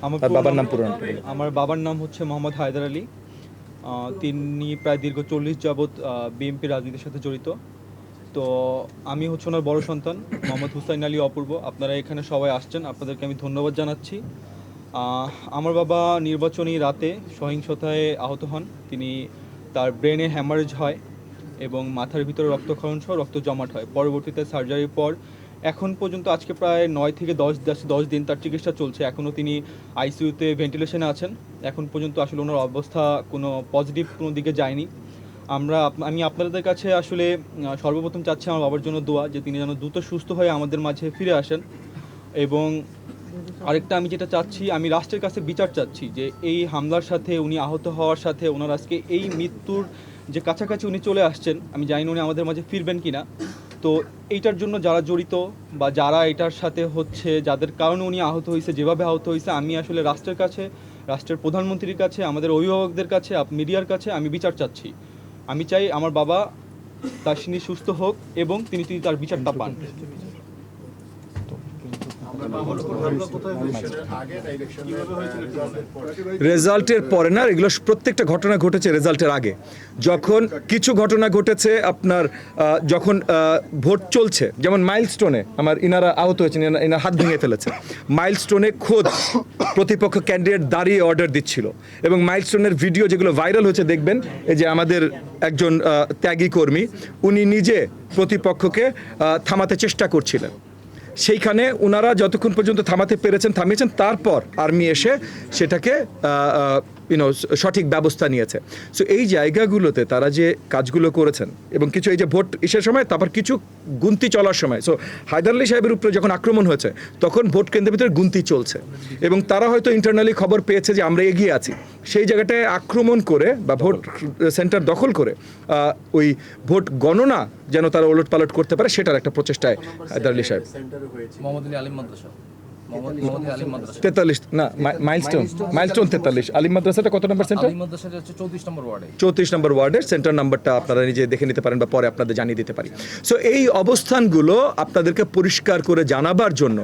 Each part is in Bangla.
আর বাবার নাম পুরো আমার বাবার নাম হচ্ছে মোহাম্মদ হায়দার আলী। তিনি প্রায় দীর্ঘ 40 যাবৎ বিএনপি রাজনীতির সাথে জড়িত। তো আমি হচ্ছে ওনার বড় সন্তান মোহাম্মদ হুসাইন আলী অপূর্ব। আপনারা এখানে সবাই আসছেন, আপনাদেরকে আমি ধন্যবাদ জানাচ্ছি। আমার বাবা নির্বাচনী রাতে সহিংসতায় আহত হন। তার ব্রেনে হ্যামারেজ হয় এবং মাথার ভিতরে রক্তক্ষরণ সহ রক্ত জমাট হয়। পরবর্তীতে সার্জারির পর এখন পর্যন্ত আজকে প্রায় 9 থেকে 10 দিন তার চিকিৎসা চলছে। এখনও তিনি আইসিইউতে ভেন্টিলেশনে আছেন। এখন পর্যন্ত আসলে ওনার অবস্থা কোনো পজিটিভ কোনো দিকে যায়নি। আমি আপনাদের কাছে আসলে সর্বপ্রথম চাচ্ছি আমার বাবার জন্য দোয়া, যে তিনি যেন দ্রুত সুস্থ হয়ে আমাদের মাঝে ফিরে আসেন। এবং আরেকটা আমি যেটা চাচ্ছি, আমি রাষ্ট্রের কাছে বিচার চাচ্ছি যে এই হামলার সাথে উনি আহত হওয়ার সাথে ওনার আজকে এই মৃত্যুর যে কাছাকাছি উনি চলে আসছেন, আমি জানি না উনি আমাদের মাঝে ফিরবেন কিনা। তো এইটার জন্য যারা জড়িত বা যারা এটার সাথে হচ্ছে, যাদের কারণে উনি আহত হয়েছে, যেভাবে আহত হয়েছে, আমি আসলে রাষ্ট্রের কাছে, রাষ্ট্রের প্রধানমন্ত্রীর কাছে, আমাদের অভিভাবকদের কাছে, মিডিয়ার কাছে আমি বিচার চাচ্ছি। আমি চাই আমার বাবা তিনি সুস্থ হোক এবং তিনি তার বিচারটা পান। রেজাল্টের পরে না, এগুলো প্রত্যেকটা ঘটনা ঘটেছে রেজাল্টের আগে। যখন কিছু ঘটনা ঘটেছে আপনার যখন ভোট চলছে, যেমন মাইলস্টোনে ইনারা আহত হয়েছেন, ইনার হাত ভেঙে ফেলেছে। মাইলস্টোনে খোদ প্রতিপক্ষ ক্যান্ডিডেট দাঁড়িয়ে অর্ডার দিচ্ছিল এবং মাইলস্টোনের ভিডিও যেগুলো ভাইরাল হয়েছে দেখবেন, এই যে আমাদের একজন ত্যাগী কর্মী উনি নিজে প্রতিপক্ষকে থামাতে চেষ্টা করছিলেন। সেইখানে ওনারা যতক্ষণ পর্যন্ত থামিয়েছেন, তারপর আর্মি এসে সেটাকে সঠিক ব্যবস্থা নিয়েছে। সো এই জায়গাগুলোতে তারা যে কাজগুলো করেছেন এবং কিছু এই যে ভোট ইসের সময়, তারপর কিছু গুনতি চলার সময়, সো হায়দার আলী সাহেবের উপরে যখন আক্রমণ হয়েছে তখন ভোট কেন্দ্রের ভিতরে গুনতি চলছে এবং তারা হয়তো ইন্টারনালি খবর পেয়েছে যে আমরা এগিয়ে আছি। সেই জায়গাটায় আক্রমণ করে বা ভোট সেন্টার দখল করে ওই ভোট গণনা যেন তারা ওলটপালট করতে পারে, সেটার একটা প্রচেষ্টায় হায়দার আলী সাহেব। মোহাম্মদ আলী আলিম মাদ্রাসা 43 না, মাইলস্টোন 43। আলিম মাদ্রাসাটা কত নম্বর সেন্টার? আলিম মাদ্রাসাটা হচ্ছে 34 নম্বর ওয়ার্ডে। 34 নম্বর ওয়ার্ডের সেন্টার নাম্বারটা আপনারা নিজে দেখে নিতে পারেন বা পরে আপনাদের জানিয়ে দিতে পারি। সো এই অবস্থানগুলো আপনাদেরকে পরিষ্কার করে জানাবার জন্য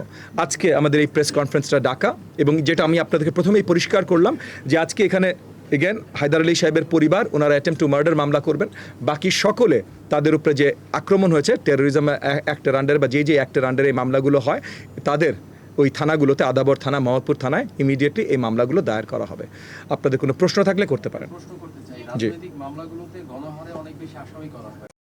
আজকে আমাদের এই প্রেস কনফারেন্সটা ডাকা, এবং যেটা আমি আপনাদেরকে প্রথমেই পরিষ্কার করলাম যে আজকে এখানে এগেন হায়দার আলী সাহেবের পরিবার ওনারা অ্যাটেম্পট টু মার্ডার মামলা করবেন। বাকি সকলে তাদের উপরে যে আক্রমণ হয়েছে টেরোরিজম অ্যাক্টের আন্ডারে বা যে অ্যাক্টের আন্ডারে এই মামলাগুলো হয়, তাদের ওই থানাগুলোতে আদাবর থানা, মোহাম্মদপুর থানায় ইমিডিয়েটলি এই মামলাগুলো দায়ের করা হবে। আপনাদের কোনো প্রশ্ন থাকলে করতে পারেন। প্রশ্ন করতে চাই, রাজনৈতিক মামলাগুলোতে গণহারে অনেক বেশি আসামি করা হয়।